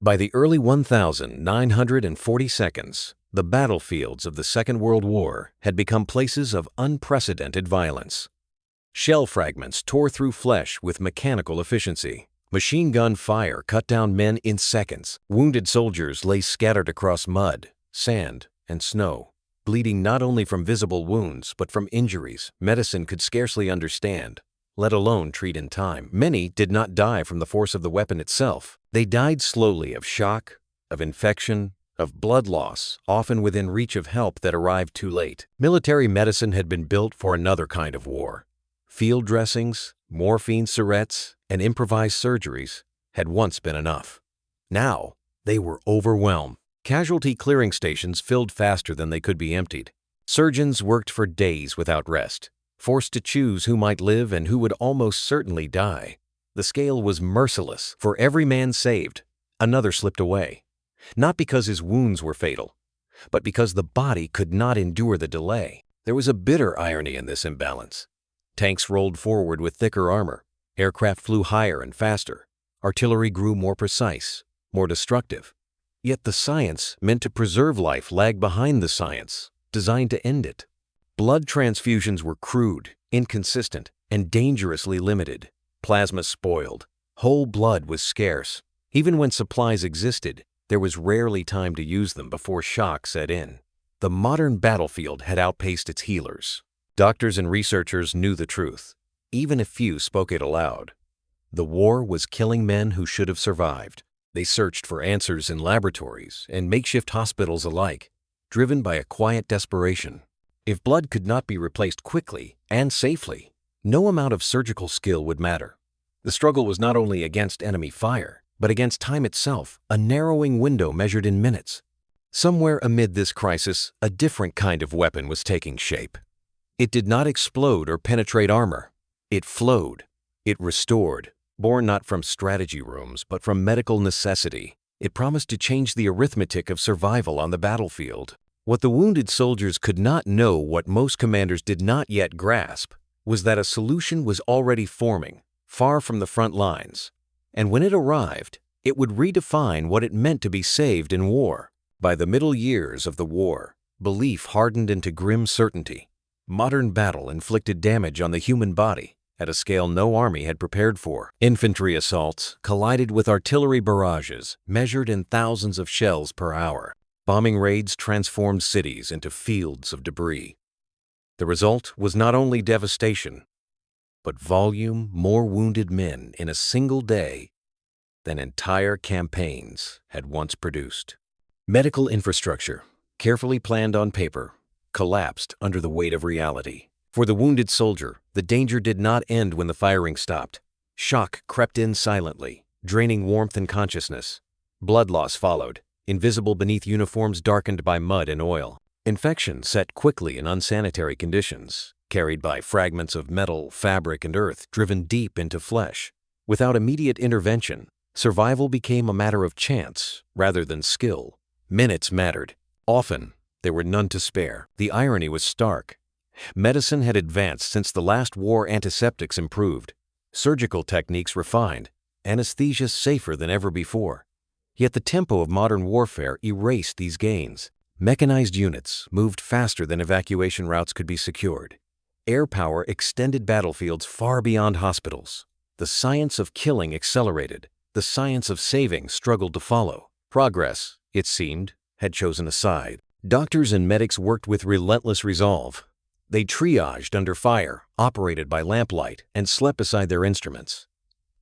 By the early 1940s, the battlefields of the Second World War had become places of unprecedented violence. Shell fragments tore through flesh with mechanical efficiency. Machine gun fire cut down men in seconds. Wounded soldiers lay scattered across mud, sand, and snow, bleeding not only from visible wounds but from injuries medicine could scarcely understand, let alone treat in time. Many did not die from the force of the weapon itself. They died slowly of shock, of infection, of blood loss, often within reach of help that arrived too late. Military medicine had been built for another kind of war. Field dressings, morphine syrettes, and improvised surgeries had once been enough. Now, they were overwhelmed. Casualty clearing stations filled faster than they could be emptied. Surgeons worked for days without rest, forced to choose who might live and who would almost certainly die. The scale was merciless. For every man saved, another slipped away. Not because his wounds were fatal, but because the body could not endure the delay. There was a bitter irony in this imbalance. Tanks rolled forward with thicker armor. Aircraft flew higher and faster. Artillery grew more precise, more destructive. Yet the science meant to preserve life lagged behind the science designed to end it. Blood transfusions were crude, inconsistent, and dangerously limited. Plasma spoiled. Whole blood was scarce. Even when supplies existed, there was rarely time to use them before shock set in. The modern battlefield had outpaced its healers. Doctors and researchers knew the truth, even if few spoke it aloud. The war was killing men who should have survived. They searched for answers in laboratories and makeshift hospitals alike, driven by a quiet desperation. If blood could not be replaced quickly and safely, no amount of surgical skill would matter. The struggle was not only against enemy fire, but against time itself, a narrowing window measured in minutes. Somewhere amid this crisis, a different kind of weapon was taking shape. It did not explode or penetrate armor. It flowed. It restored, born not from strategy rooms, but from medical necessity. It promised to change the arithmetic of survival on the battlefield. What the wounded soldiers could not know, what most commanders did not yet grasp, was that a solution was already forming, far from the front lines. And when it arrived, it would redefine what it meant to be saved in war. By the middle years of the war, belief hardened into grim certainty. Modern battle inflicted damage on the human body at a scale no army had prepared for. Infantry assaults collided with artillery barrages measured in thousands of shells per hour. Bombing raids transformed cities into fields of debris. The result was not only devastation, but volume, more wounded men in a single day than entire campaigns had once produced. Medical infrastructure, carefully planned on paper, collapsed under the weight of reality. For the wounded soldier, the danger did not end when the firing stopped. Shock crept in silently, draining warmth and consciousness. Blood loss followed, invisible beneath uniforms darkened by mud and oil. Infection set quickly in unsanitary conditions, carried by fragments of metal, fabric, and earth driven deep into flesh. Without immediate intervention, survival became a matter of chance rather than skill. Minutes mattered. Often, there were none to spare. The irony was stark. Medicine had advanced since the last war. Antiseptics improved, surgical techniques refined, anesthesia safer than ever before. Yet the tempo of modern warfare erased these gains. Mechanized units moved faster than evacuation routes could be secured. Air power extended battlefields far beyond hospitals. The science of killing accelerated. The science of saving struggled to follow. Progress, it seemed, had chosen a side. Doctors and medics worked with relentless resolve. They triaged under fire, operated by lamplight, and slept beside their instruments.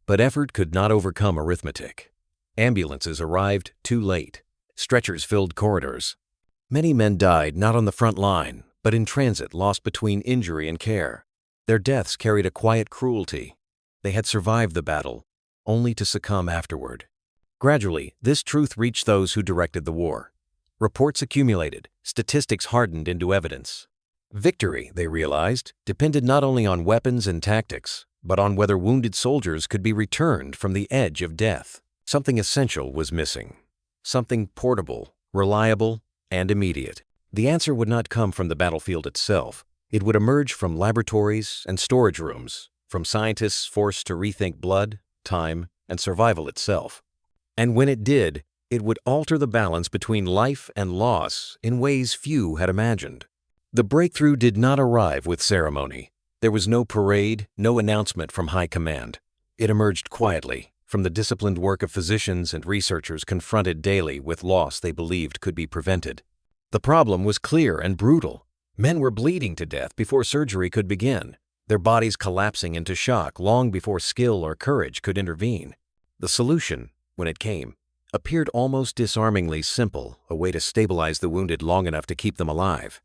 But effort could not overcome arithmetic. Ambulances arrived too late. Stretchers filled corridors. Many men died not on the front line, but in transit, lost between injury and care. Their deaths carried a quiet cruelty. They had survived the battle, only to succumb afterward. Gradually, this truth reached those who directed the war. Reports accumulated, statistics hardened into evidence. Victory, they realized, depended not only on weapons and tactics, but on whether wounded soldiers could be returned from the edge of death. Something essential was missing. Something portable, reliable, and immediate. The answer would not come from the battlefield itself. It would emerge from laboratories and storage rooms, from scientists forced to rethink blood, time, and survival itself. And when it did, It would alter the balance between life and loss in ways few had imagined. The breakthrough did not arrive with ceremony. There was no parade, no announcement from high command. It emerged quietly, from the disciplined work of physicians and researchers confronted daily with loss they believed could be prevented. The problem was clear and brutal. Men were bleeding to death before surgery could begin, their bodies collapsing into shock long before skill or courage could intervene. The solution, when it came, appeared almost disarmingly simple, a way to stabilize the wounded long enough to keep them alive.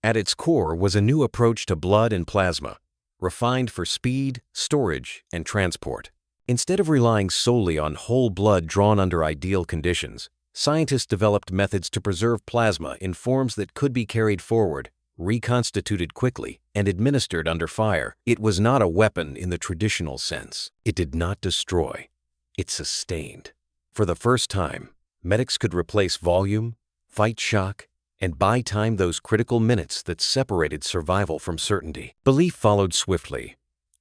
At its core was a new approach to blood and plasma, refined for speed, storage, and transport. Instead of relying solely on whole blood drawn under ideal conditions, scientists developed methods to preserve plasma in forms that could be carried forward, reconstituted quickly, and administered under fire. It was not a weapon in the traditional sense. It did not destroy. It sustained. For the first time, medics could replace volume, fight shock, and buy time those critical minutes that separated survival from certainty. Belief followed swiftly.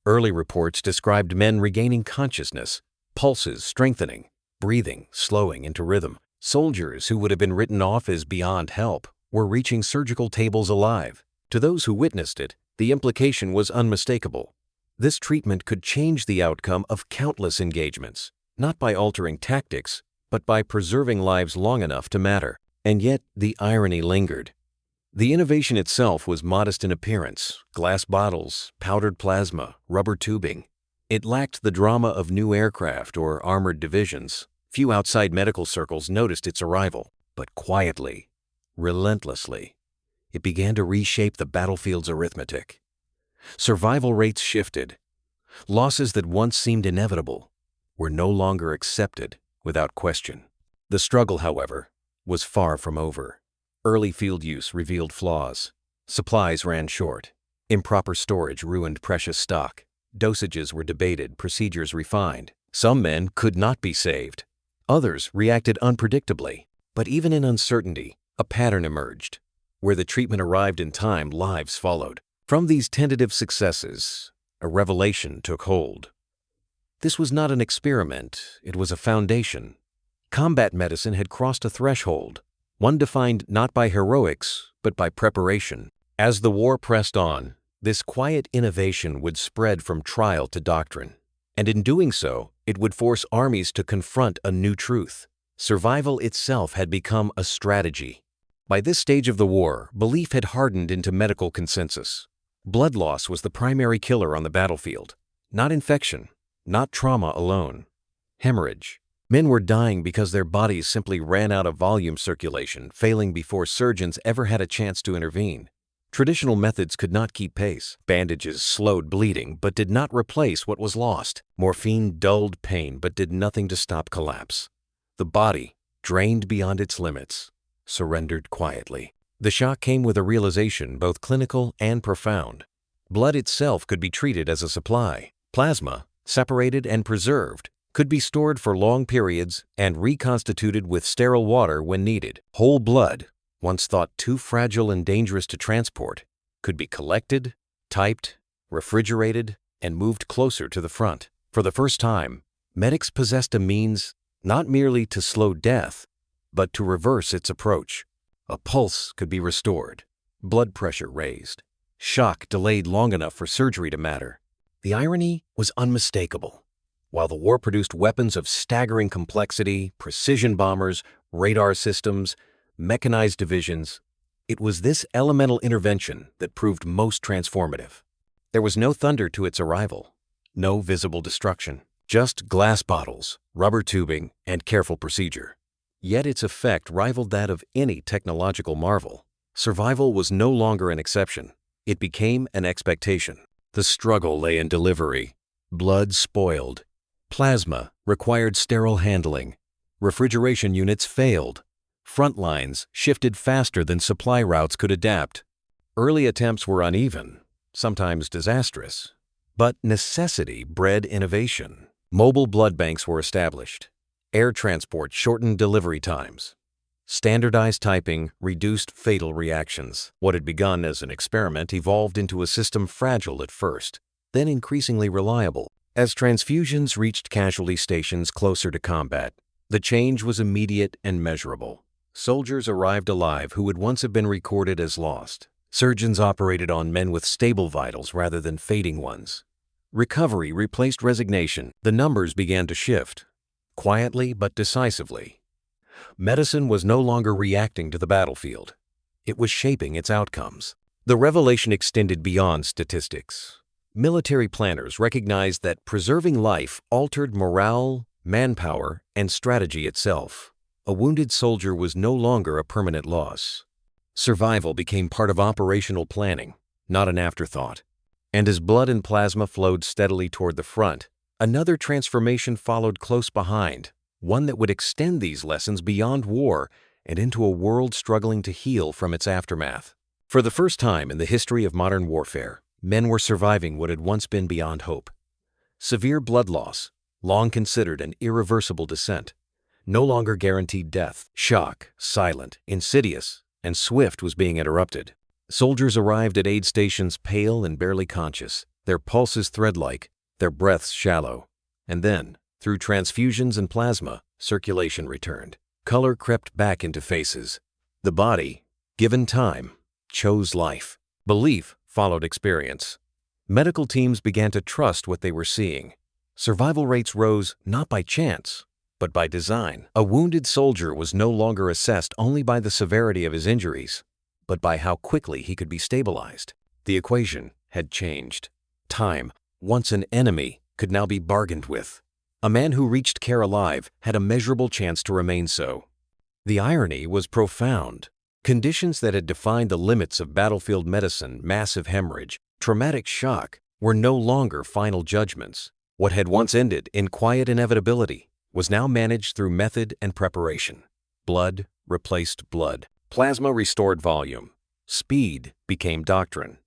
Early reports described men regaining consciousness, pulses strengthening, breathing slowing into rhythm. Soldiers who would have been written off as beyond help were reaching surgical tables alive. To those who witnessed it, the implication was unmistakable. This treatment could change the outcome of countless engagements, not by altering tactics, but by preserving lives long enough to matter. And yet, the irony lingered. The innovation itself was modest in appearance: glass bottles, powdered plasma, rubber tubing. It lacked the drama of new aircraft or armored divisions. Few outside medical circles noticed its arrival, but quietly, relentlessly, it began to reshape the battlefield's arithmetic. Survival rates shifted. Losses that once seemed inevitable were no longer accepted without question. The struggle, however, was far from over. Early field use revealed flaws. Supplies ran short. Improper storage ruined precious stock. Dosages were debated, procedures refined. Some men could not be saved. Others reacted unpredictably. But even in uncertainty, a pattern emerged. Where the treatment arrived in time, lives followed. From these tentative successes, a revelation took hold. This was not an experiment, it was a foundation. Combat medicine had crossed a threshold, one defined not by heroics, but by preparation. As the war pressed on, this quiet innovation would spread from trial to doctrine. And in doing so, it would force armies to confront a new truth. Survival itself had become a strategy. By this stage of the war, belief had hardened into medical consensus. Blood loss was the primary killer on the battlefield. Not infection, not trauma alone. Hemorrhage. Men were dying because their bodies simply ran out of volume circulation, failing before surgeons ever had a chance to intervene. Traditional methods could not keep pace. Bandages slowed bleeding but did not replace what was lost. Morphine dulled pain but did nothing to stop collapse. The body, drained beyond its limits, surrendered quietly. The shock came with a realization both clinical and profound. Blood itself could be treated as a supply. Plasma, separated and preserved, could be stored for long periods and reconstituted with sterile water when needed. Whole blood, once thought too fragile and dangerous to transport, could be collected, typed, refrigerated, and moved closer to the front. For the first time, medics possessed a means not merely to slow death, but to reverse its approach. A pulse could be restored, blood pressure raised, shock delayed long enough for surgery to matter. The irony was unmistakable. While the war produced weapons of staggering complexity, precision bombers, radar systems, mechanized divisions, it was this elemental intervention that proved most transformative. There was no thunder to its arrival, no visible destruction, just glass bottles, rubber tubing, and careful procedure. Yet its effect rivaled that of any technological marvel. Survival was no longer an exception. It became an expectation. The struggle lay in delivery. Blood spoiled. Plasma required sterile handling. Refrigeration units failed. Front lines shifted faster than supply routes could adapt. Early attempts were uneven, sometimes disastrous. But necessity bred innovation. Mobile blood banks were established. Air transport shortened delivery times. Standardized typing reduced fatal reactions. What had begun as an experiment evolved into a system fragile at first, then increasingly reliable. As transfusions reached casualty stations closer to combat, The change was immediate and measurable. Soldiers arrived alive who would once have been recorded as lost. Surgeons operated on men with stable vitals rather than fading ones. Recovery replaced resignation. The numbers began to shift, quietly but decisively. Medicine was no longer reacting to the battlefield. It was shaping its outcomes. The revelation extended beyond statistics. Military planners recognized that preserving life altered morale, manpower, and strategy itself. A wounded soldier was no longer a permanent loss. Survival became part of operational planning, not an afterthought. And as blood and plasma flowed steadily toward the front, another transformation followed close behind, one that would extend these lessons beyond war and into a world struggling to heal from its aftermath. For the first time in the history of modern warfare, men were surviving what had once been beyond hope. Severe blood loss, long considered an irreversible descent, no longer guaranteed death. Shock, silent, insidious, and swift, was being interrupted. Soldiers arrived at aid stations pale and barely conscious, their pulses thread-like, their breaths shallow. And then, through transfusions and plasma, circulation returned. Color crept back into faces. The body, given time, chose life. Belief followed experience. Medical teams began to trust what they were seeing. Survival rates rose not by chance, but by design. A wounded soldier was no longer assessed only by the severity of his injuries, but by how quickly he could be stabilized. The equation had changed. Time, once an enemy, could now be bargained with. A man who reached care alive had a measurable chance to remain so. The irony was profound. Conditions that had defined the limits of battlefield medicine, massive hemorrhage, traumatic shock, were no longer final judgments. What had once ended in quiet inevitability was now managed through method and preparation. Blood replaced blood. Plasma restored volume. Speed became doctrine.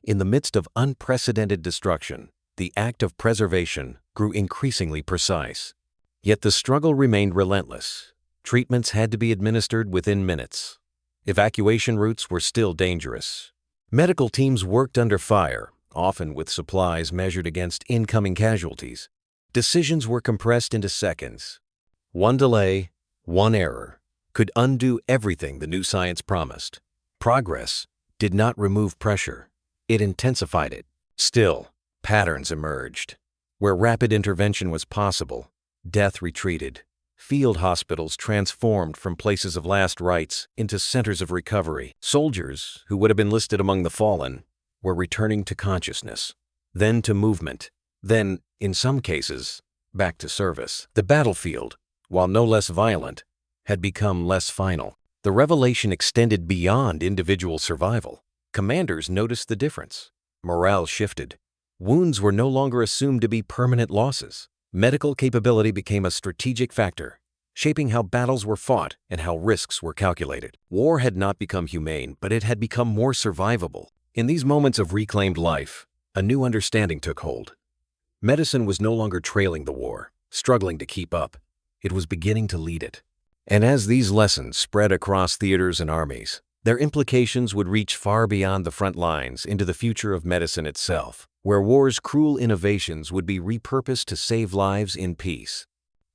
In the midst of unprecedented destruction, the act of preservation grew increasingly precise. Yet the struggle remained relentless. Treatments had to be administered within minutes. Evacuation routes were still dangerous. Medical teams worked under fire, often with supplies measured against incoming casualties. Decisions were compressed into seconds. One delay, one error, could undo everything the new science promised. Progress did not remove pressure. It intensified it. Still, patterns emerged. Where rapid intervention was possible, death retreated. Field hospitals transformed from places of last rites into centers of recovery. Soldiers, who would have been listed among the fallen, were returning to consciousness, then to movement, then, in some cases, back to service. The battlefield, while no less violent, had become less final. The revelation extended beyond individual survival. Commanders noticed the difference. Morale shifted. Wounds were no longer assumed to be permanent losses. Medical capability became a strategic factor, shaping how battles were fought and how risks were calculated. War had not become humane, but it had become more survivable. In these moments of reclaimed life, a new understanding took hold. Medicine was no longer trailing the war, struggling to keep up. It was beginning to lead it. And as these lessons spread across theaters and armies, their implications would reach far beyond the front lines into the future of medicine itself, where war's cruel innovations would be repurposed to save lives in peace.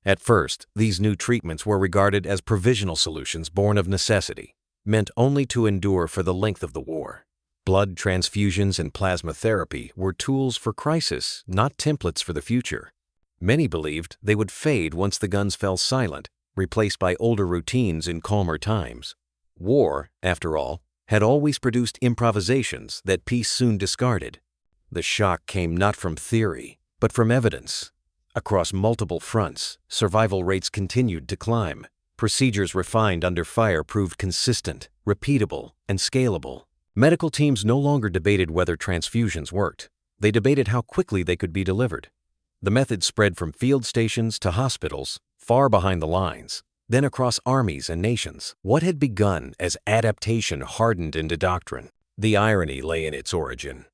At first, these new treatments were regarded as provisional solutions born of necessity, meant only to endure for the length of the war. Blood transfusions and plasma therapy were tools for crisis, not templates for the future. Many believed they would fade once the guns fell silent, replaced by older routines in calmer times. War, after all, had always produced improvisations that peace soon discarded. The shock came not from theory, but from evidence. Across multiple fronts, survival rates continued to climb. Procedures refined under fire proved consistent, repeatable, and scalable. Medical teams no longer debated whether transfusions worked. They debated how quickly they could be delivered. The method spread from field stations to hospitals, far behind the lines, then across armies and nations. What had begun as adaptation hardened into doctrine. The irony lay in its origin.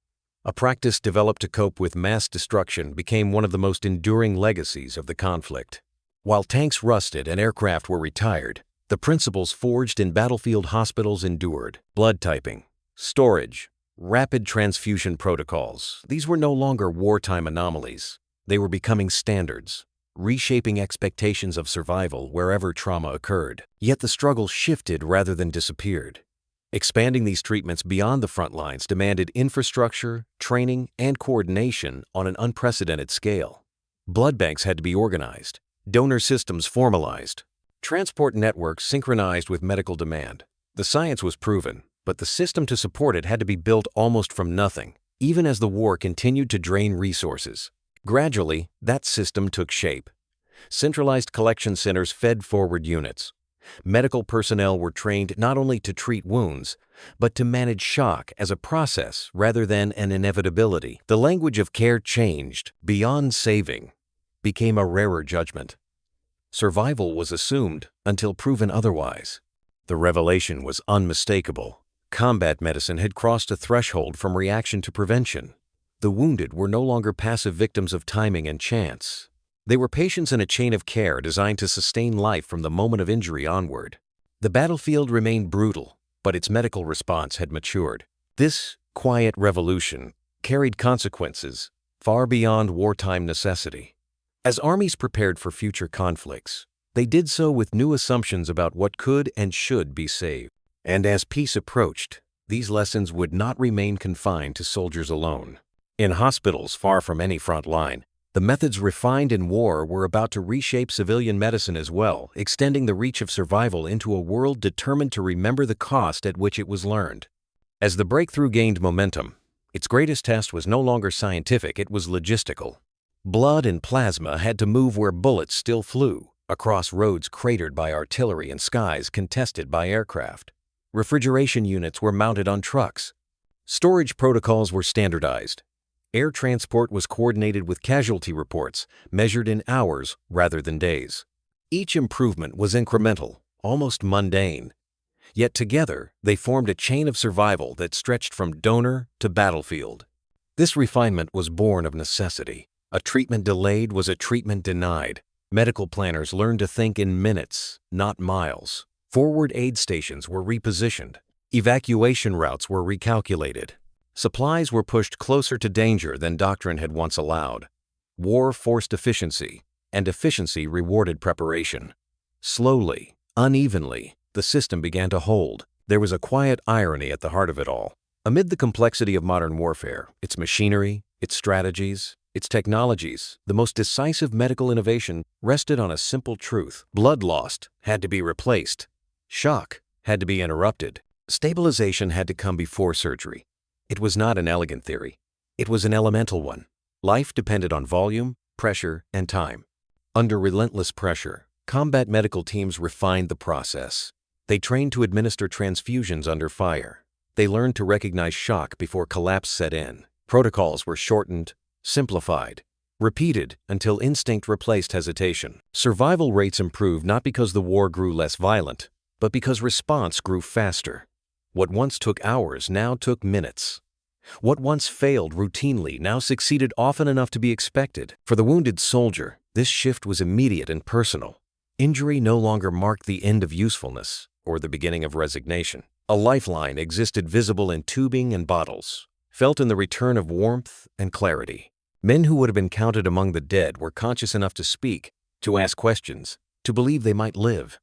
A practice developed to cope with mass destruction became one of the most enduring legacies of the conflict. While tanks rusted and aircraft were retired, the principles forged in battlefield hospitals endured. Blood typing, storage, rapid transfusion protocols. These were no longer wartime anomalies. They were becoming standards. reshaping expectations of survival wherever trauma occurred. Yet the struggle shifted rather than disappeared. Expanding these treatments beyond the front lines demanded infrastructure, training, and coordination on an unprecedented scale. Blood banks had to be organized, donor systems formalized, transport networks synchronized with medical demand. The science was proven, but the system to support it had to be built almost from nothing, even as the war continued to drain resources. Gradually, that system took shape. Centralized collection centers fed forward units. Medical personnel were trained not only to treat wounds, but to manage shock as a process rather than an inevitability. The language of care changed. Beyond saving became a rarer judgment. Survival was assumed until proven otherwise. The revelation was unmistakable. Combat medicine had crossed a threshold from reaction to prevention. The wounded were no longer passive victims of timing and chance. They were patients in a chain of care designed to sustain life from the moment of injury onward. The battlefield remained brutal, but its medical response had matured. This quiet revolution carried consequences far beyond wartime necessity. As armies prepared for future conflicts, they did so with new assumptions about what could and should be saved. And as peace approached, these lessons would not remain confined to soldiers alone. In hospitals far from any front line, the methods refined in war were about to reshape civilian medicine as well, extending the reach of survival into a world determined to remember the cost at which it was learned. As the breakthrough gained momentum, its greatest test was no longer scientific, it was logistical. Blood and plasma had to move where bullets still flew, across roads cratered by artillery and skies contested by aircraft. Refrigeration units were mounted on trucks. Storage protocols were standardized. Air transport was coordinated with casualty reports, measured in hours rather than days. Each improvement was incremental, almost mundane. Yet together, they formed a chain of survival that stretched from donor to battlefield. This refinement was born of necessity. A treatment delayed was a treatment denied. Medical planners learned to think in minutes, not miles. Forward aid stations were repositioned. Evacuation routes were recalculated. Supplies were pushed closer to danger than doctrine had once allowed. War forced efficiency, and efficiency rewarded preparation. Slowly, unevenly, the system began to hold. There was a quiet irony at the heart of it all. Amid the complexity of modern warfare, its machinery, its strategies, its technologies, the most decisive medical innovation rested on a simple truth. Blood lost had to be replaced. Shock had to be interrupted. Stabilization had to come before surgery. It was not an elegant theory. It was an elemental one. Life depended on volume, pressure, and time. Under relentless pressure, combat medical teams refined the process. They trained to administer transfusions under fire. They learned to recognize shock before collapse set in. Protocols were shortened, simplified, repeated until instinct replaced hesitation. Survival rates improved not because the war grew less violent, but because response grew faster. What once took hours now took minutes. What once failed routinely now succeeded often enough to be expected. For the wounded soldier, this shift was immediate and personal. Injury no longer marked the end of usefulness or the beginning of resignation. A lifeline existed visible in tubing and bottles, felt in the return of warmth and clarity. Men who would have been counted among the dead were conscious enough to speak, to ask questions, to believe they might live.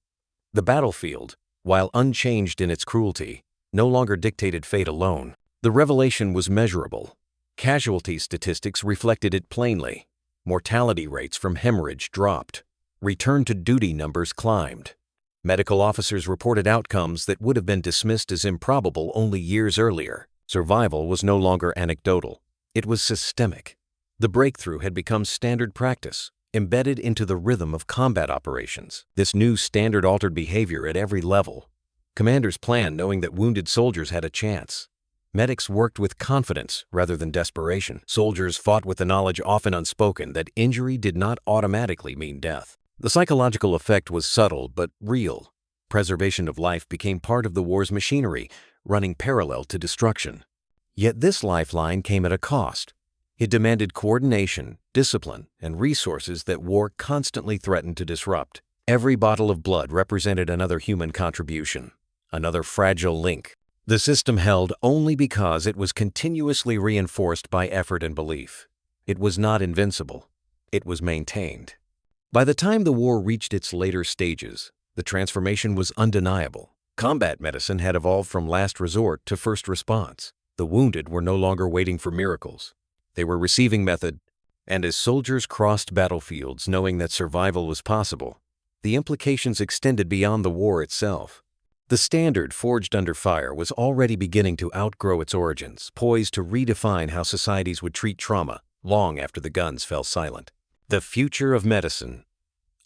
The battlefield, while unchanged in its cruelty, no longer dictated fate alone. The revelation was measurable. Casualty statistics reflected it plainly. Mortality rates from hemorrhage dropped. Return to duty numbers climbed. Medical officers reported outcomes that would have been dismissed as improbable only years earlier. Survival was no longer anecdotal. It was systemic. The breakthrough had become standard practice, embedded into the rhythm of combat operations. This new standard altered behavior at every level. Commanders planned knowing that wounded soldiers had a chance. Medics worked with confidence rather than desperation. Soldiers fought with the knowledge often unspoken that injury did not automatically mean death. The psychological effect was subtle but real. Preservation of life became part of the war's machinery, running parallel to destruction. Yet this lifeline came at a cost. It demanded coordination, discipline, and resources that war constantly threatened to disrupt. Every bottle of blood represented another human contribution, another fragile link. The system held only because it was continuously reinforced by effort and belief. It was not invincible. It was maintained. By the time the war reached its later stages, the transformation was undeniable. Combat medicine had evolved from last resort to first response. The wounded were no longer waiting for miracles. They were receiving method, and as soldiers crossed battlefields knowing that survival was possible, the implications extended beyond the war itself. The standard forged under fire was already beginning to outgrow its origins, poised to redefine how societies would treat trauma long after the guns fell silent. The future of medicine.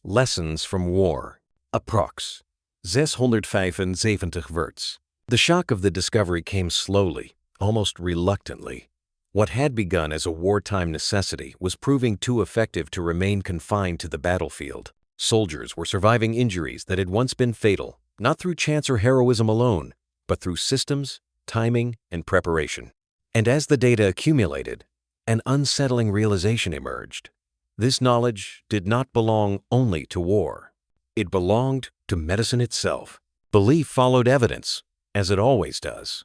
Lessons from war. Approx. 675 words. The shock of the discovery came slowly, almost reluctantly. What had begun as a wartime necessity was proving too effective to remain confined to the battlefield. Soldiers were surviving injuries that had once been fatal, not through chance or heroism alone, but through systems, timing, and preparation. And as the data accumulated, an unsettling realization emerged. This knowledge did not belong only to war. It belonged to medicine itself. Belief followed evidence, as it always does.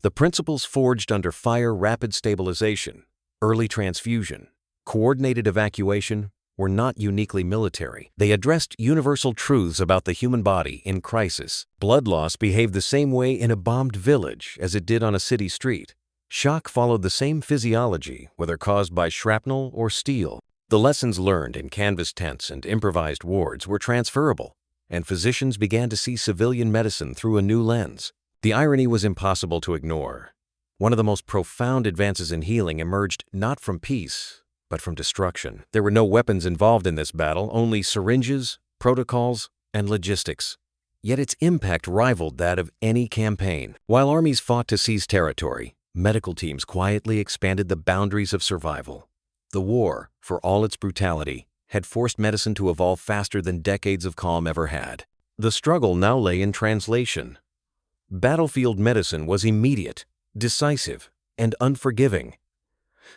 The principles forged under fire, rapid stabilization, early transfusion, coordinated evacuation, were not uniquely military. They addressed universal truths about the human body in crisis. Blood loss behaved the same way in a bombed village as it did on a city street. Shock followed the same physiology, whether caused by shrapnel or steel. The lessons learned in canvas tents and improvised wards were transferable, and physicians began to see civilian medicine through a new lens. The irony was impossible to ignore. One of the most profound advances in healing emerged not from peace, but from destruction. There were no weapons involved in this battle, only syringes, protocols, and logistics. Yet its impact rivaled that of any campaign. While armies fought to seize territory, medical teams quietly expanded the boundaries of survival. The war, for all its brutality, had forced medicine to evolve faster than decades of calm ever had. The struggle now lay in translation. Battlefield medicine was immediate, decisive, and unforgiving.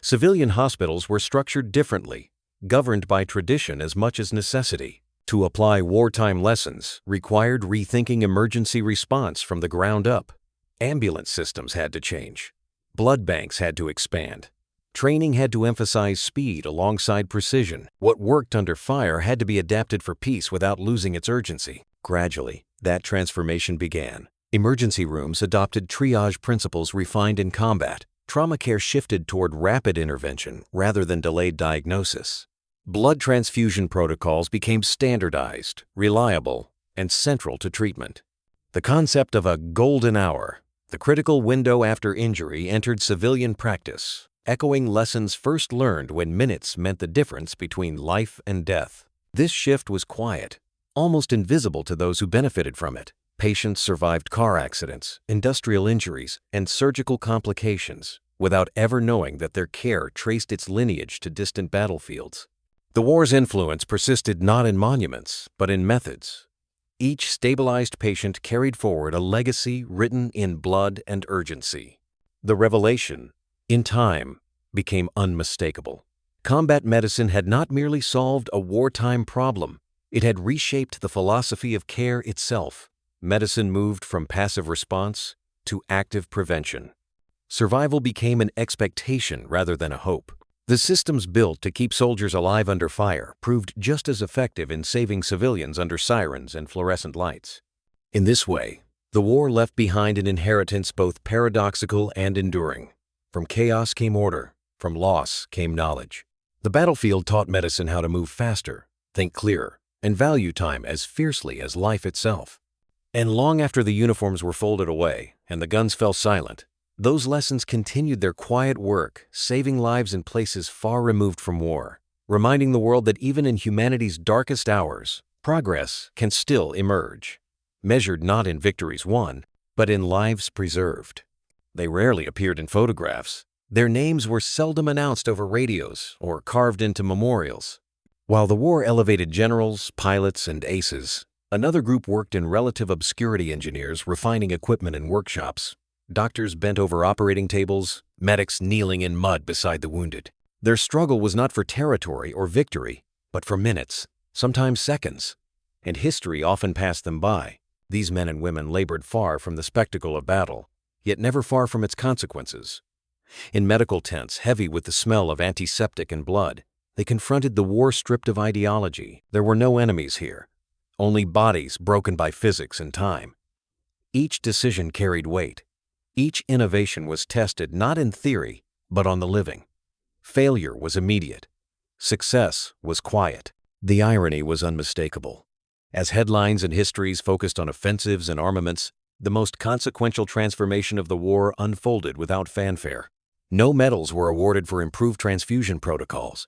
Civilian hospitals were structured differently, governed by tradition as much as necessity. To apply wartime lessons required rethinking emergency response from the ground up. Ambulance systems had to change. Blood banks had to expand. Training had to emphasize speed alongside precision. What worked under fire had to be adapted for peace without losing its urgency. Gradually, that transformation began. Emergency rooms adopted triage principles refined in combat. Trauma care shifted toward rapid intervention rather than delayed diagnosis. Blood transfusion protocols became standardized, reliable, and central to treatment. The concept of a golden hour, the critical window after injury, entered civilian practice, echoing lessons first learned when minutes meant the difference between life and death. This shift was quiet, almost invisible to those who benefited from it. Patients survived car accidents, industrial injuries, and surgical complications without ever knowing that their care traced its lineage to distant battlefields. The war's influence persisted not in monuments, but in methods. Each stabilized patient carried forward a legacy written in blood and urgency. The revelation, in time, became unmistakable. Combat medicine had not merely solved a wartime problem, it had reshaped the philosophy of care itself. Medicine moved from passive response to active prevention. Survival became an expectation rather than a hope. The systems built to keep soldiers alive under fire proved just as effective in saving civilians under sirens and fluorescent lights. In this way, the war left behind an inheritance both paradoxical and enduring. From chaos came order, from loss came knowledge. The battlefield taught medicine how to move faster, think clearer, and value time as fiercely as life itself. And long after the uniforms were folded away and the guns fell silent, those lessons continued their quiet work, saving lives in places far removed from war, reminding the world that even in humanity's darkest hours, progress can still emerge, measured not in victories won, but in lives preserved. They rarely appeared in photographs. Their names were seldom announced over radios or carved into memorials. While the war elevated generals, pilots, and aces, another group worked in relative obscurity: engineers refining equipment in workshops, doctors bent over operating tables, medics kneeling in mud beside the wounded. Their struggle was not for territory or victory, but for minutes, sometimes seconds, and history often passed them by. These men and women labored far from the spectacle of battle, yet never far from its consequences. In medical tents heavy with the smell of antiseptic and blood, They confronted the war stripped of ideology. There were no enemies here, only bodies broken by physics and time. Each decision carried weight. Each innovation was tested not in theory, but on the living. Failure was immediate. Success was quiet. The irony was unmistakable. As headlines and histories focused on offensives and armaments, the most consequential transformation of the war unfolded without fanfare. No medals were awarded for improved transfusion protocols.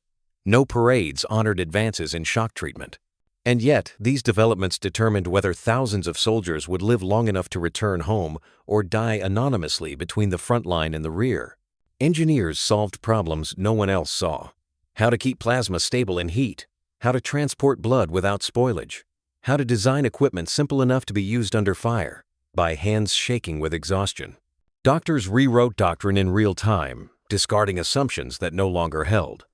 No parades honored advances in shock treatment. And yet, these developments determined whether thousands of soldiers would live long enough to return home or die anonymously between the front line and the rear. Engineers solved problems no one else saw. How to keep plasma stable in heat, how to transport blood without spoilage, how to design equipment simple enough to be used under fire, by hands shaking with exhaustion. Doctors rewrote doctrine in real time, discarding assumptions that no longer held.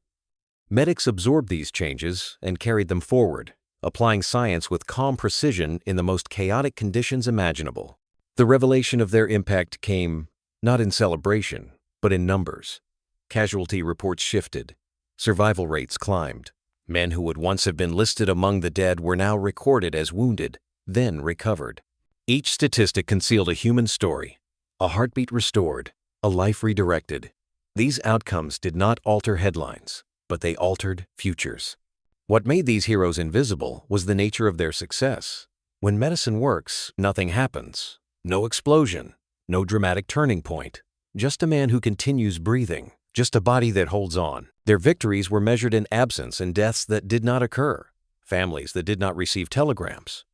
Medics absorbed these changes and carried them forward, applying science with calm precision in the most chaotic conditions imaginable. The revelation of their impact came not in celebration, but in numbers. Casualty reports shifted. Survival rates climbed. Men who would once have been listed among the dead were now recorded as wounded, then recovered. Each statistic concealed a human story, a heartbeat restored, a life redirected. These outcomes did not alter headlines, but they altered futures. What made these heroes invisible was the nature of their success. When medicine works, nothing happens. No explosion, no dramatic turning point. Just a man who continues breathing, just a body that holds on. Their victories were measured in absence and deaths that did not occur, families that did not receive telegrams,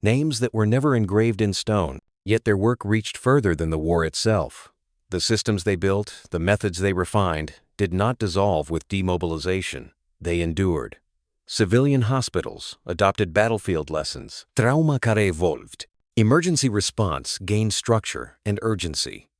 names that were never engraved in stone. Yet their work reached further than the war itself. The systems they built, the methods they refined, did not dissolve with demobilization. They endured. Civilian hospitals adopted battlefield lessons. Trauma care evolved. Emergency response gained structure and urgency.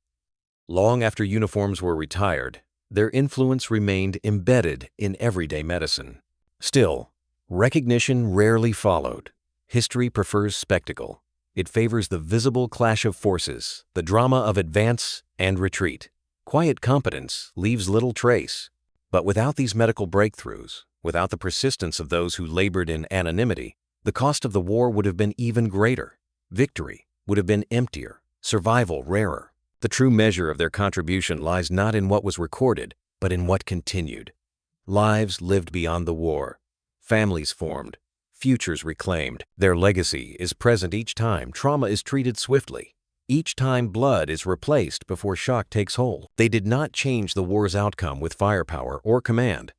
Long after uniforms were retired, their influence remained embedded in everyday medicine. Still, recognition rarely followed. History prefers spectacle. It favors the visible clash of forces, the drama of advance and retreat. Quiet competence leaves little trace. But without these medical breakthroughs, without the persistence of those who labored in anonymity, the cost of the war would have been even greater. Victory would have been emptier, survival rarer. The true measure of their contribution lies not in what was recorded, but in what continued. Lives lived beyond the war, families formed, futures reclaimed. Their legacy is present each time trauma is treated swiftly, each time blood is replaced before shock takes hold. They did not change the war's outcome with firepower or command.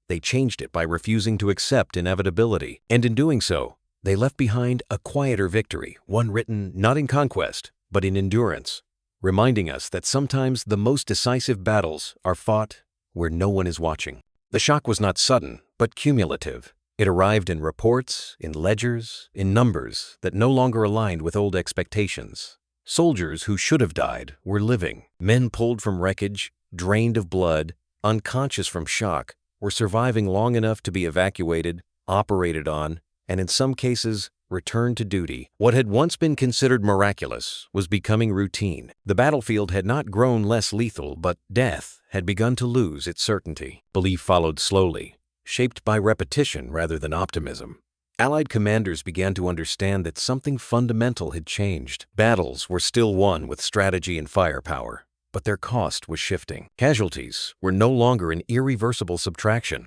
They changed it by refusing to accept inevitability, and in doing so, they left behind a quieter victory, one written not in conquest, but in endurance, reminding us that sometimes the most decisive battles are fought where no one is watching. The shock was not sudden, but cumulative. It arrived in reports, in ledgers, in numbers that no longer aligned with old expectations. Soldiers who should have died were living. Men pulled from wreckage, drained of blood, unconscious from shock, were surviving long enough to be evacuated, operated on, and in some cases, returned to duty. What had once been considered miraculous was becoming routine. The battlefield had not grown less lethal, but death had begun to lose its certainty. Belief followed slowly, shaped by repetition rather than optimism. Allied commanders began to understand that something fundamental had changed. Battles were still won with strategy and firepower, but their cost was shifting. Casualties were no longer an irreversible subtraction.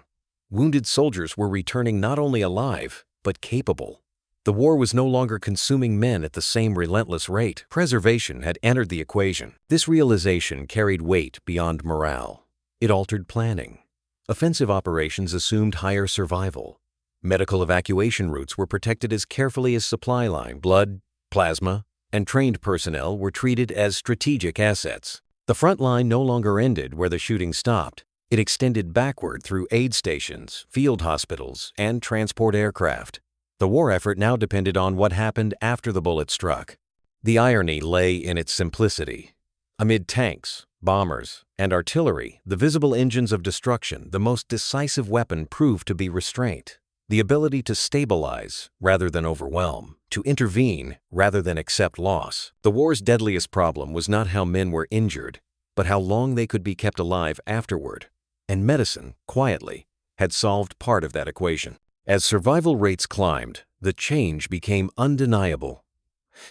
Wounded soldiers were returning not only alive, but capable. The war was no longer consuming men at the same relentless rate. Preservation had entered the equation. This realization carried weight beyond morale. It altered planning. Offensive operations assumed higher survival. Medical evacuation routes were protected as carefully as supply line. Blood, plasma, and trained personnel were treated as strategic assets. The front line no longer ended where the shooting stopped. It extended backward through aid stations, field hospitals, and transport aircraft. The war effort now depended on what happened after the bullet struck. The irony lay in its simplicity. Amid tanks, bombers, and artillery, the visible engines of destruction, the most decisive weapon proved to be restraint. The ability to stabilize rather than overwhelm, to intervene rather than accept loss. The war's deadliest problem was not how men were injured, but how long they could be kept alive afterward. And medicine, quietly, had solved part of that equation. As survival rates climbed, the change became undeniable.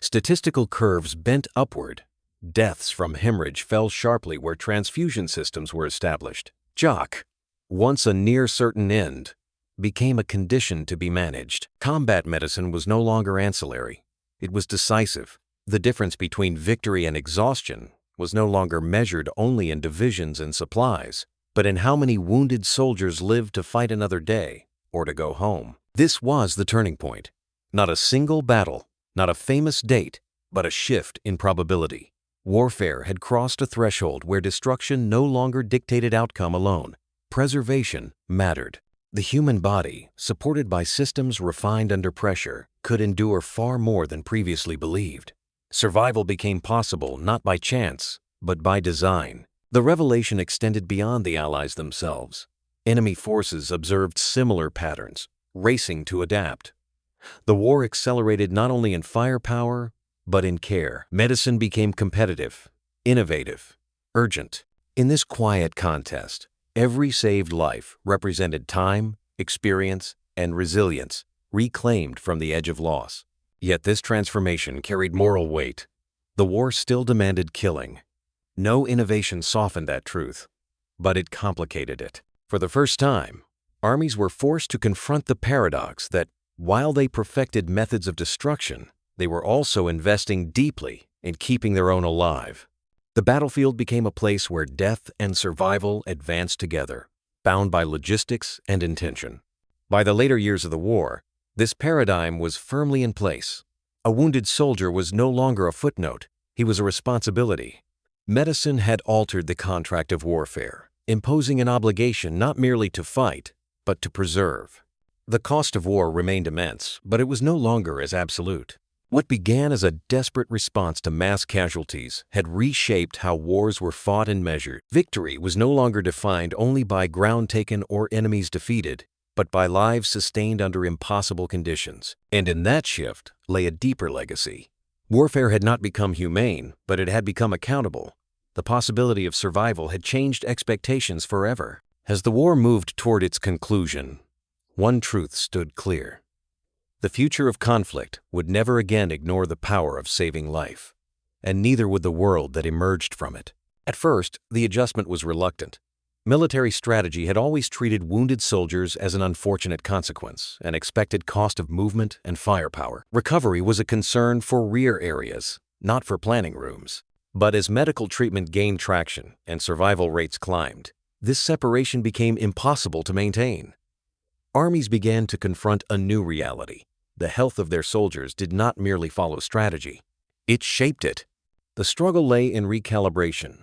Statistical curves bent upward. Deaths from hemorrhage fell sharply where transfusion systems were established. Shock, once a near certain end, became a condition to be managed. Combat medicine was no longer ancillary. It was decisive. The difference between victory and exhaustion was no longer measured only in divisions and supplies, but in how many wounded soldiers lived to fight another day or to go home. This was the turning point. Not a single battle, not a famous date, but a shift in probability. Warfare had crossed a threshold where destruction no longer dictated outcome alone. Preservation mattered. The human body, supported by systems refined under pressure, could endure far more than previously believed. Survival became possible not by chance, but by design. The revelation extended beyond the Allies themselves. Enemy forces observed similar patterns, racing to adapt. The war accelerated not only in firepower, but in care. Medicine became competitive, innovative, urgent. In this quiet contest, every saved life represented time, experience, and resilience reclaimed from the edge of loss. Yet this transformation carried moral weight. The war still demanded killing. No innovation softened that truth, but it complicated it. For the first time, armies were forced to confront the paradox that while they perfected methods of destruction, they were also investing deeply in keeping their own alive. The battlefield became a place where death and survival advanced together, bound by logistics and intention. By the later years of the war, this paradigm was firmly in place. A wounded soldier was no longer a footnote, he was a responsibility. Medicine had altered the contract of warfare, imposing an obligation not merely to fight, but to preserve. The cost of war remained immense, but it was no longer as absolute. What began as a desperate response to mass casualties had reshaped how wars were fought and measured. Victory was no longer defined only by ground taken or enemies defeated, but by lives sustained under impossible conditions. And in that shift lay a deeper legacy. Warfare had not become humane, but it had become accountable. The possibility of survival had changed expectations forever. As the war moved toward its conclusion, one truth stood clear. The future of conflict would never again ignore the power of saving life, and neither would the world that emerged from it. At first, the adjustment was reluctant. Military strategy had always treated wounded soldiers as an unfortunate consequence, an expected cost of movement and firepower. Recovery was a concern for rear areas, not for planning rooms. But as medical treatment gained traction and survival rates climbed, this separation became impossible to maintain. Armies began to confront a new reality. The health of their soldiers did not merely follow strategy. It shaped it. The struggle lay in recalibration.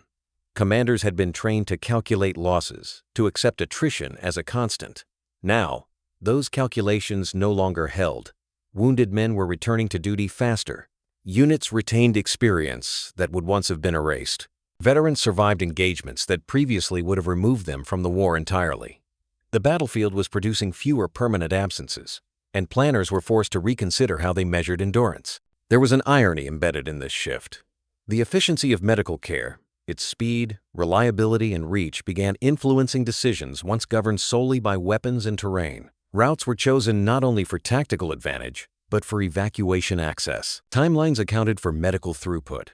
Commanders had been trained to calculate losses, to accept attrition as a constant. Now, those calculations no longer held. Wounded men were returning to duty faster. Units retained experience that would once have been erased. Veterans survived engagements that previously would have removed them from the war entirely. The battlefield was producing fewer permanent absences, and planners were forced to reconsider how they measured endurance. There was an irony embedded in this shift. The efficiency of medical care, its speed, reliability, and reach began influencing decisions once governed solely by weapons and terrain. Routes were chosen not only for tactical advantage, but for evacuation access. Timelines accounted for medical throughput.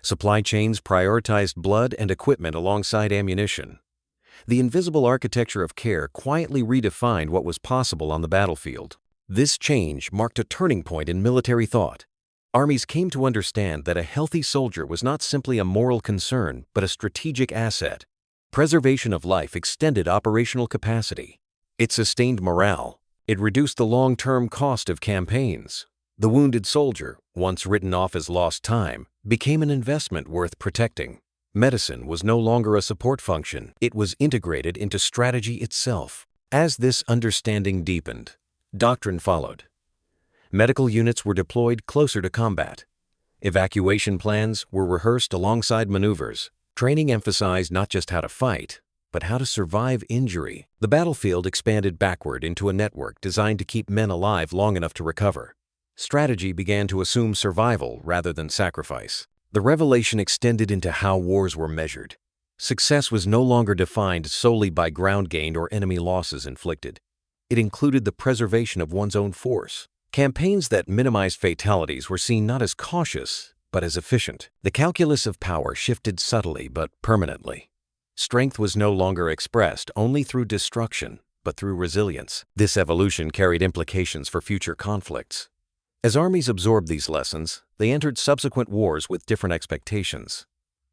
Supply chains prioritized blood and equipment alongside ammunition. The invisible architecture of care quietly redefined what was possible on the battlefield. This change marked a turning point in military thought. Armies came to understand that a healthy soldier was not simply a moral concern, but a strategic asset. Preservation of life extended operational capacity. It sustained morale. It reduced the long-term cost of campaigns. The wounded soldier, once written off as lost time, became an investment worth protecting. Medicine was no longer a support function. It was integrated into strategy itself. As this understanding deepened, doctrine followed. Medical units were deployed closer to combat. Evacuation plans were rehearsed alongside maneuvers. Training emphasized not just how to fight, but how to survive injury. The battlefield expanded backward into a network designed to keep men alive long enough to recover. Strategy began to assume survival rather than sacrifice. The revelation extended into how wars were measured. Success was no longer defined solely by ground gained or enemy losses inflicted. It included the preservation of one's own force. Campaigns that minimized fatalities were seen not as cautious, but as efficient. The calculus of power shifted subtly but permanently. Strength was no longer expressed only through destruction, but through resilience. This evolution carried implications for future conflicts. As armies absorbed these lessons, they entered subsequent wars with different expectations.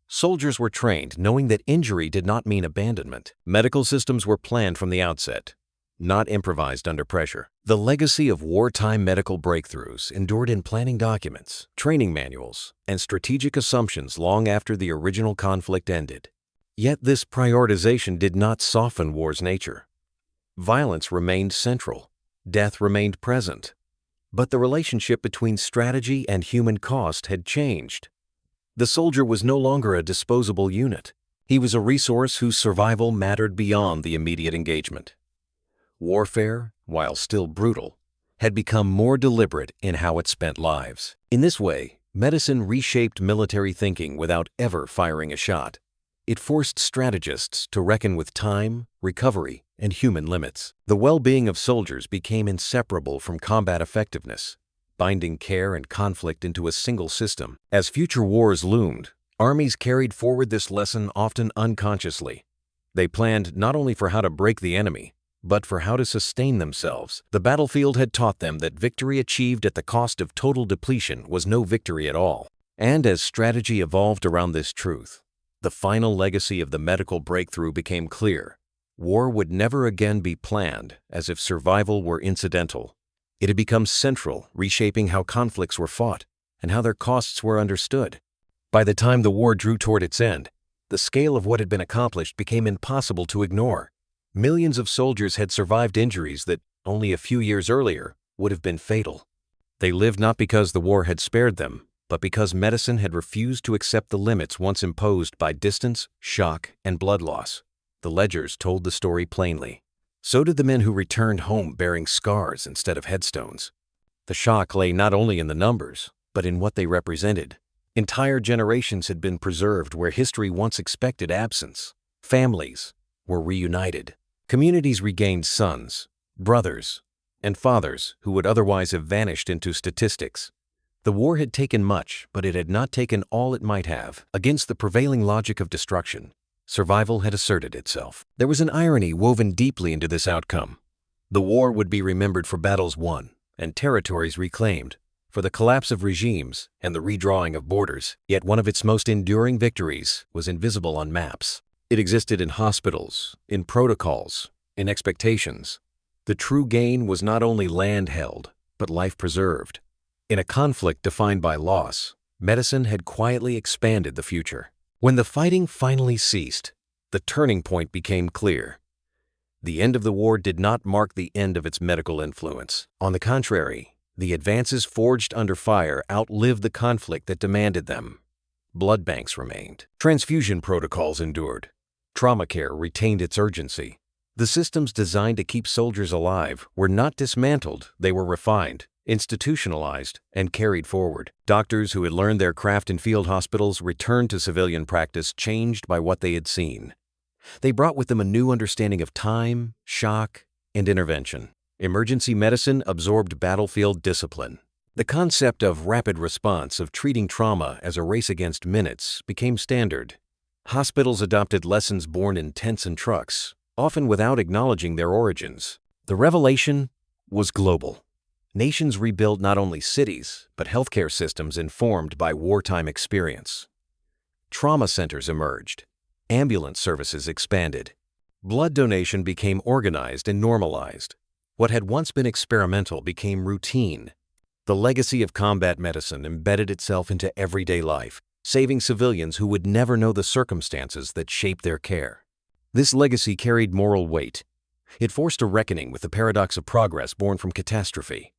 Soldiers were trained knowing that injury did not mean abandonment. Medical systems were planned from the outset, not improvised under pressure. The legacy of wartime medical breakthroughs endured in planning documents, training manuals, and strategic assumptions long after the original conflict ended. Yet this prioritization did not soften war's nature. Violence remained central. Death remained present. But the relationship between strategy and human cost had changed. The soldier was no longer a disposable unit. He was a resource whose survival mattered beyond the immediate engagement. Warfare, while still brutal, had become more deliberate in how it spent lives. In this way, medicine reshaped military thinking without ever firing a shot. It forced strategists to reckon with time, recovery, and human limits. The well-being of soldiers became inseparable from combat effectiveness, binding care and conflict into a single system. As future wars loomed, armies carried forward this lesson often unconsciously. They planned not only for how to break the enemy, but for how to sustain themselves. The battlefield had taught them that victory achieved at the cost of total depletion was no victory at all. And as strategy evolved around this truth, the final legacy of the medical breakthrough became clear. War would never again be planned as if survival were incidental. It had become central, reshaping how conflicts were fought and how their costs were understood. By the time the war drew toward its end, the scale of what had been accomplished became impossible to ignore. Millions of soldiers had survived injuries that, only a few years earlier, would have been fatal. They lived not because the war had spared them, but because medicine had refused to accept the limits once imposed by distance, shock, and blood loss. The ledgers told the story plainly. So did the men who returned home bearing scars instead of headstones. The shock lay not only in the numbers, but in what they represented. Entire generations had been preserved where history once expected absence. Families were reunited. Communities regained sons, brothers, and fathers who would otherwise have vanished into statistics. The war had taken much, but it had not taken all it might have. Against the prevailing logic of destruction, survival had asserted itself. There was an irony woven deeply into this outcome. The war would be remembered for battles won and territories reclaimed, for the collapse of regimes and the redrawing of borders. Yet one of its most enduring victories was invisible on maps. It existed in hospitals, in protocols, in expectations. The true gain was not only land held, but life preserved. In a conflict defined by loss, medicine had quietly expanded the future. When the fighting finally ceased, the turning point became clear. The end of the war did not mark the end of its medical influence. On the contrary, the advances forged under fire outlived the conflict that demanded them. Blood banks remained. Transfusion protocols endured. Trauma care retained its urgency. The systems designed to keep soldiers alive were not dismantled, they were refined, institutionalized, and carried forward. Doctors who had learned their craft in field hospitals returned to civilian practice changed by what they had seen. They brought with them a new understanding of time, shock, and intervention. Emergency medicine absorbed battlefield discipline. The concept of rapid response, of treating trauma as a race against minutes, became standard. Hospitals adopted lessons born in tents and trucks, often without acknowledging their origins. The revelation was global. Nations rebuilt not only cities, but healthcare systems informed by wartime experience. Trauma centers emerged. Ambulance services expanded. Blood donation became organized and normalized. What had once been experimental became routine. The legacy of combat medicine embedded itself into everyday life, saving civilians who would never know the circumstances that shaped their care. This legacy carried moral weight. It forced a reckoning with the paradox of progress born from catastrophe.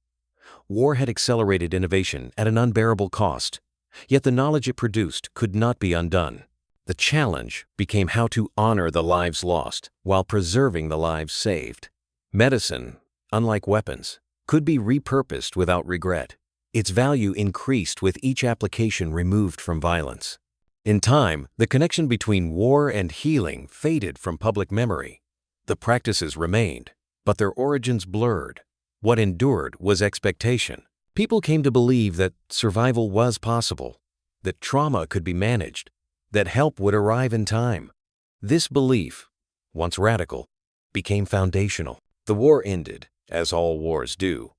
War had accelerated innovation at an unbearable cost, yet the knowledge it produced could not be undone. The challenge became how to honor the lives lost while preserving the lives saved. Medicine, unlike weapons, could be repurposed without regret. Its value increased with each application removed from violence. In time, the connection between war and healing faded from public memory. The practices remained, but their origins blurred. What endured was expectation. People came to believe that survival was possible, that trauma could be managed, that help would arrive in time. This belief, once radical, became foundational. The war ended, as all wars do,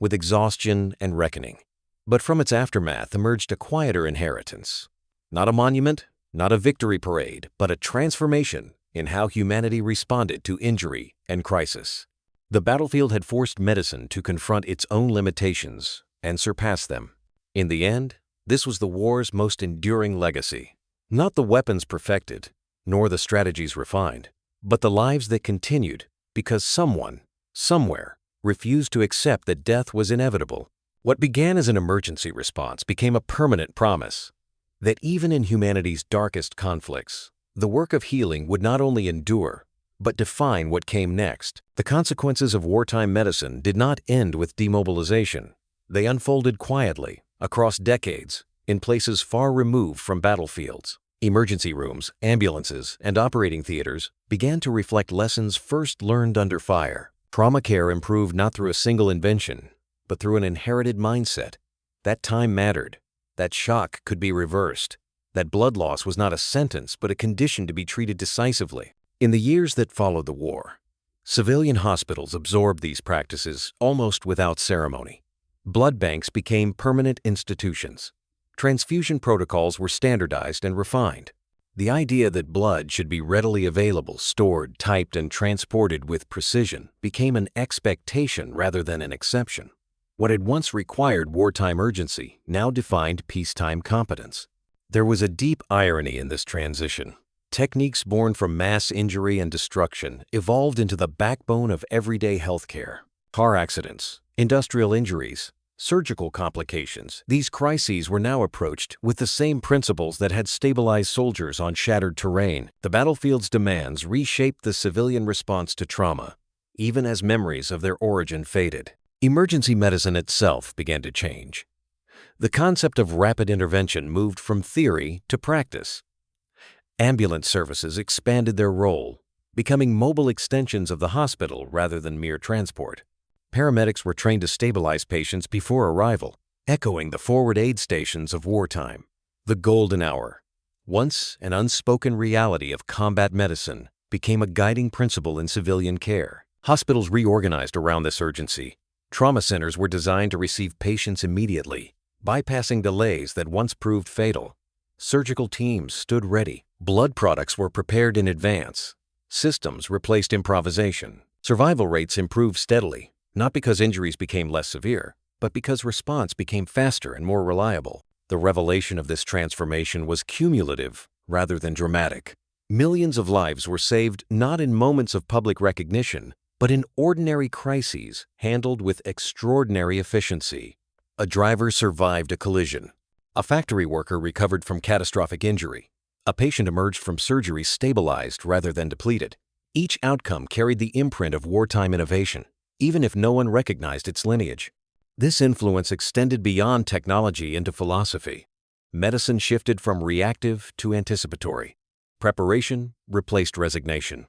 with exhaustion and reckoning. But from its aftermath emerged a quieter inheritance. Not a monument, not a victory parade, but a transformation in how humanity responded to injury and crisis. The battlefield had forced medicine to confront its own limitations and surpass them. In the end, this was the war's most enduring legacy. Not the weapons perfected, nor the strategies refined, but the lives that continued because someone, somewhere, refused to accept that death was inevitable. What began as an emergency response became a permanent promise that even in humanity's darkest conflicts, the work of healing would not only endure, but define what came next. The consequences of wartime medicine did not end with demobilization. They unfolded quietly, across decades, in places far removed from battlefields. Emergency rooms, ambulances, and operating theaters began to reflect lessons first learned under fire. Trauma care improved not through a single invention, but through an inherited mindset. That time mattered. That shock could be reversed. That blood loss was not a sentence, but a condition to be treated decisively. In the years that followed the war, civilian hospitals absorbed these practices almost without ceremony. Blood banks became permanent institutions. Transfusion protocols were standardized and refined. The idea that blood should be readily available, stored, typed, and transported with precision became an expectation rather than an exception. What had once required wartime urgency now defined peacetime competence. There was a deep irony in this transition. Techniques born from mass injury and destruction evolved into the backbone of everyday healthcare. Car accidents, industrial injuries, surgical complications. These crises were now approached with the same principles that had stabilized soldiers on shattered terrain. The battlefield's demands reshaped the civilian response to trauma, even as memories of their origin faded. Emergency medicine itself began to change. The concept of rapid intervention moved from theory to practice. Ambulance services expanded their role, becoming mobile extensions of the hospital rather than mere transport. Paramedics were trained to stabilize patients before arrival, echoing the forward aid stations of wartime. The golden hour, once an unspoken reality of combat medicine, became a guiding principle in civilian care. Hospitals reorganized around this urgency. Trauma centers were designed to receive patients immediately, bypassing delays that once proved fatal. Surgical teams stood ready. Blood products were prepared in advance. Systems replaced improvisation. Survival rates improved steadily, not because injuries became less severe, but because response became faster and more reliable. The revelation of this transformation was cumulative rather than dramatic. Millions of lives were saved not in moments of public recognition, but in ordinary crises handled with extraordinary efficiency. A driver survived a collision. A factory worker recovered from catastrophic injury. A patient emerged from surgery stabilized rather than depleted. Each outcome carried the imprint of wartime innovation, even if no one recognized its lineage. This influence extended beyond technology into philosophy. Medicine shifted from reactive to anticipatory. Preparation replaced resignation.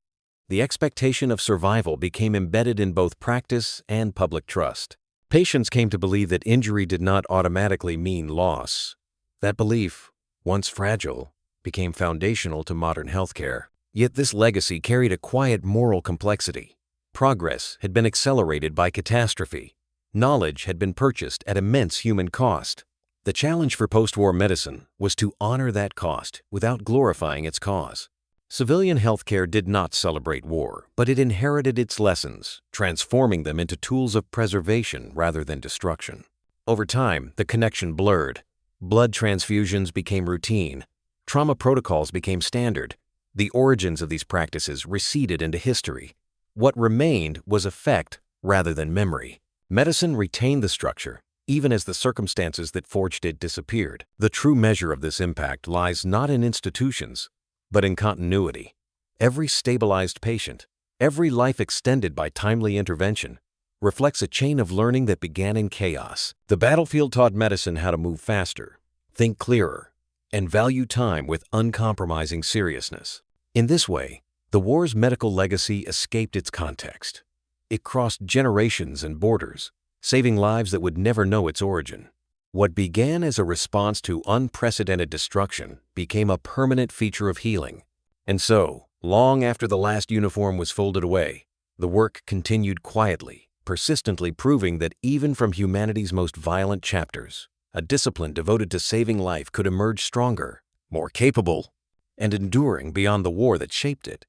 The expectation of survival became embedded in both practice and public trust. Patients came to believe that injury did not automatically mean loss. That belief, once fragile, became foundational to modern healthcare. Yet this legacy carried a quiet moral complexity. Progress had been accelerated by catastrophe. Knowledge had been purchased at immense human cost. The challenge for post-war medicine was to honor that cost without glorifying its cause. Civilian healthcare did not celebrate war, but it inherited its lessons, transforming them into tools of preservation rather than destruction. Over time, the connection blurred. Blood transfusions became routine. Trauma protocols became standard. The origins of these practices receded into history. What remained was effect rather than memory. Medicine retained the structure, even as the circumstances that forged it disappeared. The true measure of this impact lies not in institutions, but in continuity. Every stabilized patient, every life extended by timely intervention, reflects a chain of learning that began in chaos. The battlefield taught medicine how to move faster, think clearer, and value time with uncompromising seriousness. In this way, the war's medical legacy escaped its context. It crossed generations and borders, saving lives that would never know its origin. What began as a response to unprecedented destruction became a permanent feature of healing. And so, long after the last uniform was folded away, the work continued quietly, persistently proving that even from humanity's most violent chapters, a discipline devoted to saving life could emerge stronger, more capable, and enduring beyond the war that shaped it.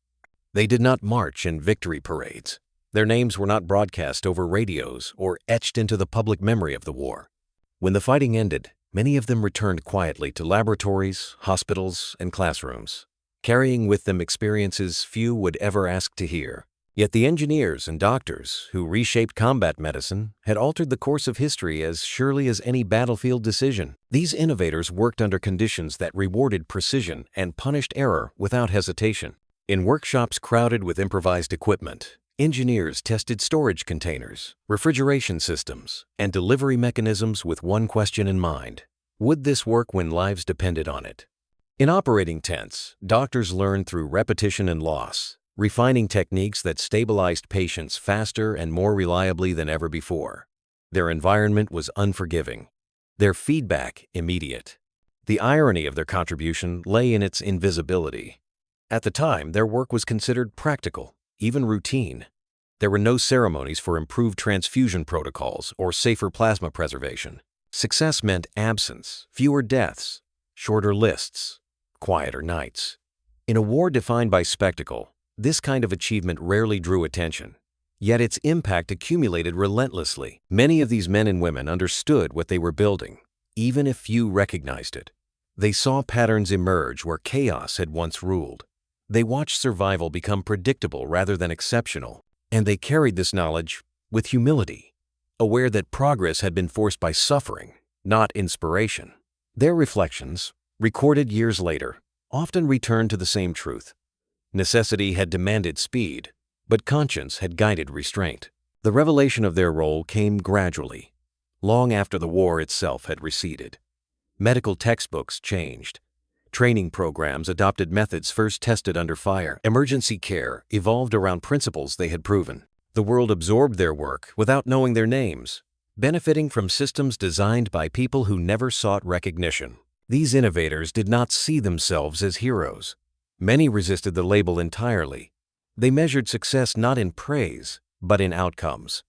They did not march in victory parades. Their names were not broadcast over radios or etched into the public memory of the war. When the fighting ended, many of them returned quietly to laboratories, hospitals, and classrooms, carrying with them experiences few would ever ask to hear. Yet the engineers and doctors who reshaped combat medicine had altered the course of history as surely as any battlefield decision. These innovators worked under conditions that rewarded precision and punished error without hesitation. In workshops crowded with improvised equipment, engineers tested storage containers, refrigeration systems, and delivery mechanisms with one question in mind: would this work when lives depended on it? In operating tents, doctors learned through repetition and loss, refining techniques that stabilized patients faster and more reliably than ever before. Their environment was unforgiving, their feedback immediate. The irony of their contribution lay in its invisibility. At the time, their work was considered practical, even routine. There were no ceremonies for improved transfusion protocols or safer plasma preservation. Success meant absence, fewer deaths, shorter lists, quieter nights. In a war defined by spectacle, this kind of achievement rarely drew attention. Yet its impact accumulated relentlessly. Many of these men and women understood what they were building, even if few recognized it. They saw patterns emerge where chaos had once ruled. They watched survival become predictable rather than exceptional, and they carried this knowledge with humility, aware that progress had been forced by suffering, not inspiration. Their reflections, recorded years later, often returned to the same truth. Necessity had demanded speed, but conscience had guided restraint. The revelation of their role came gradually, long after the war itself had receded. Medical textbooks changed. Training programs adopted methods first tested under fire. Emergency care evolved around principles they had proven. The world absorbed their work without knowing their names, benefiting from systems designed by people who never sought recognition. These innovators did not see themselves as heroes. Many resisted the label entirely. They measured success not in praise, but in outcomes.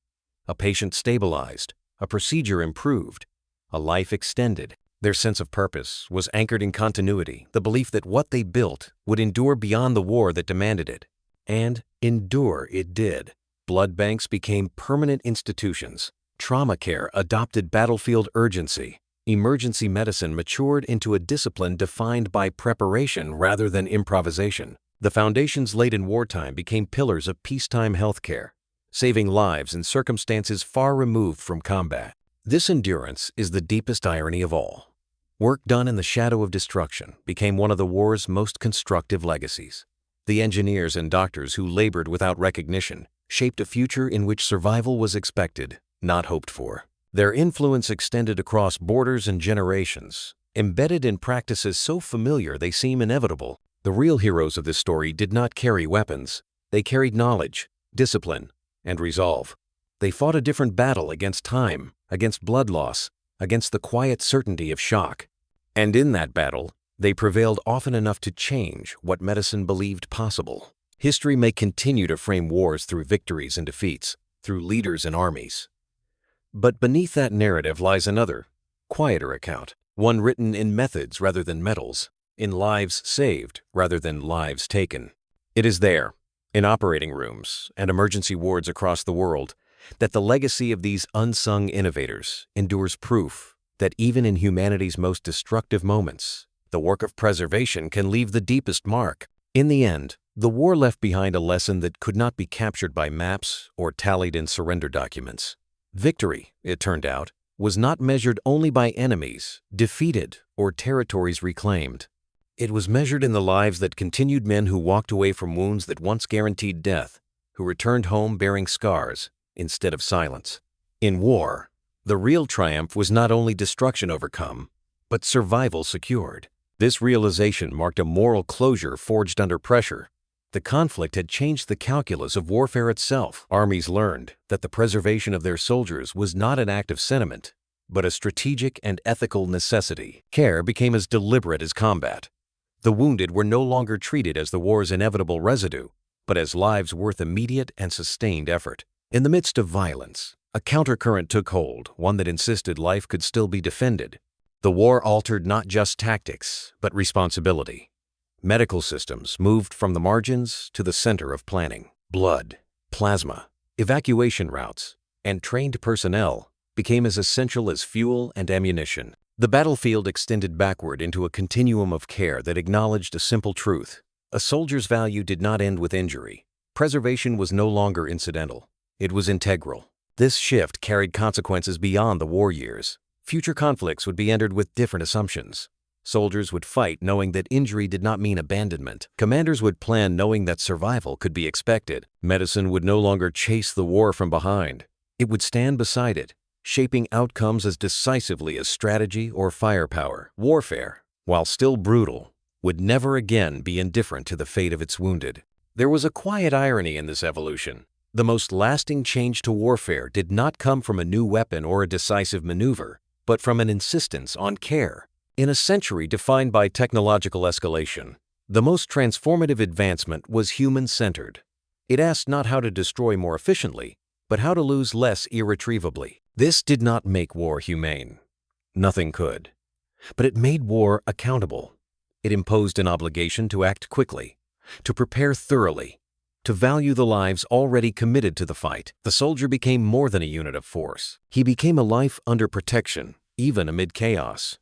A patient stabilized, a procedure improved, a life extended. Their sense of purpose was anchored in continuity, the belief that what they built would endure beyond the war that demanded it. And endure it did. Blood banks became permanent institutions. Trauma care adopted battlefield urgency. Emergency medicine matured into a discipline defined by preparation rather than improvisation. The foundations laid in wartime became pillars of peacetime healthcare, saving lives in circumstances far removed from combat. This endurance is the deepest irony of all. Work done in the shadow of destruction became one of the war's most constructive legacies. The engineers and doctors who labored without recognition shaped a future in which survival was expected, not hoped for. Their influence extended across borders and generations, embedded in practices so familiar they seem inevitable. The real heroes of this story did not carry weapons. They carried knowledge, discipline, and resolve. They fought a different battle against time, against blood loss, against the quiet certainty of shock. And in that battle, they prevailed often enough to change what medicine believed possible. History may continue to frame wars through victories and defeats, through leaders and armies. But beneath that narrative lies another, quieter account, one written in methods rather than medals, in lives saved rather than lives taken. It is there, in operating rooms and emergency wards across the world, that the legacy of these unsung innovators endures proof that even in humanity's most destructive moments, the work of preservation can leave the deepest mark. In the end, the war left behind a lesson that could not be captured by maps or tallied in surrender documents. Victory, it turned out, was not measured only by enemies defeated or territories reclaimed. It was measured in the lives that continued, men who walked away from wounds that once guaranteed death, who returned home bearing scars instead of silence. In war, the real triumph was not only destruction overcome, but survival secured. This realization marked a moral closure forged under pressure. The conflict had changed the calculus of warfare itself. Armies learned that the preservation of their soldiers was not an act of sentiment, but a strategic and ethical necessity. Care became as deliberate as combat. The wounded were no longer treated as the war's inevitable residue, but as lives worth immediate and sustained effort. In the midst of violence, a countercurrent took hold, one that insisted life could still be defended. The war altered not just tactics, but responsibility. Medical systems moved from the margins to the center of planning. Blood, plasma, evacuation routes, and trained personnel became as essential as fuel and ammunition. The battlefield extended backward into a continuum of care that acknowledged a simple truth. A soldier's value did not end with injury. Preservation was no longer incidental. It was integral. This shift carried consequences beyond the war years. Future conflicts would be entered with different assumptions. Soldiers would fight knowing that injury did not mean abandonment. Commanders would plan knowing that survival could be expected. Medicine would no longer chase the war from behind. It would stand beside it, shaping outcomes as decisively as strategy or firepower. Warfare, while still brutal, would never again be indifferent to the fate of its wounded. There was a quiet irony in this evolution. The most lasting change to warfare did not come from a new weapon or a decisive maneuver, but from an insistence on care. In a century defined by technological escalation, the most transformative advancement was human-centered. It asked not how to destroy more efficiently, but how to lose less irretrievably. This did not make war humane. Nothing could. But it made war accountable. It imposed an obligation to act quickly, to prepare thoroughly, to value the lives already committed to the fight. The soldier became more than a unit of force. He became a life under protection, even amid chaos.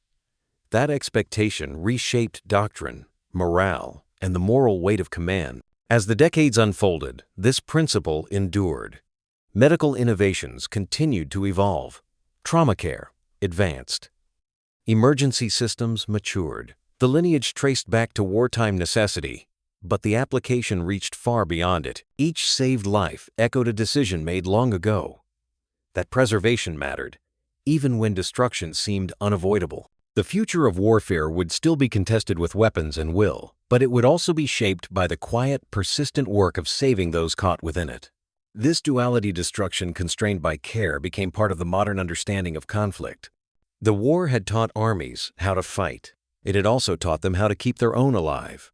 That expectation reshaped doctrine, morale, and the moral weight of command. As the decades unfolded, this principle endured. Medical innovations continued to evolve. Trauma care advanced. Emergency systems matured. The lineage traced back to wartime necessity, but the application reached far beyond it. Each saved life echoed a decision made long ago. That preservation mattered, even when destruction seemed unavoidable. The future of warfare would still be contested with weapons and will, but it would also be shaped by the quiet, persistent work of saving those caught within it. This duality, destruction constrained by care, became part of the modern understanding of conflict. The war had taught armies how to fight. It had also taught them how to keep their own alive.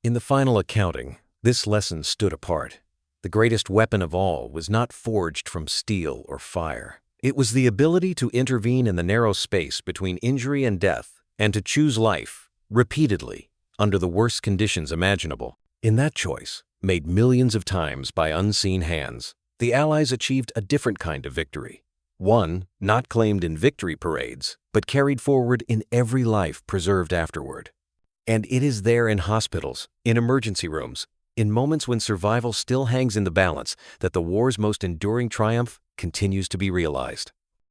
In the final accounting, this lesson stood apart. The greatest weapon of all was not forged from steel or fire. It was the ability to intervene in the narrow space between injury and death, and to choose life, repeatedly, under the worst conditions imaginable. In that choice, made millions of times by unseen hands, the Allies achieved a different kind of victory. One not claimed in victory parades, but carried forward in every life preserved afterward. And it is there in hospitals, in emergency rooms, in moments when survival still hangs in the balance, that the war's most enduring triumph continues to be realized.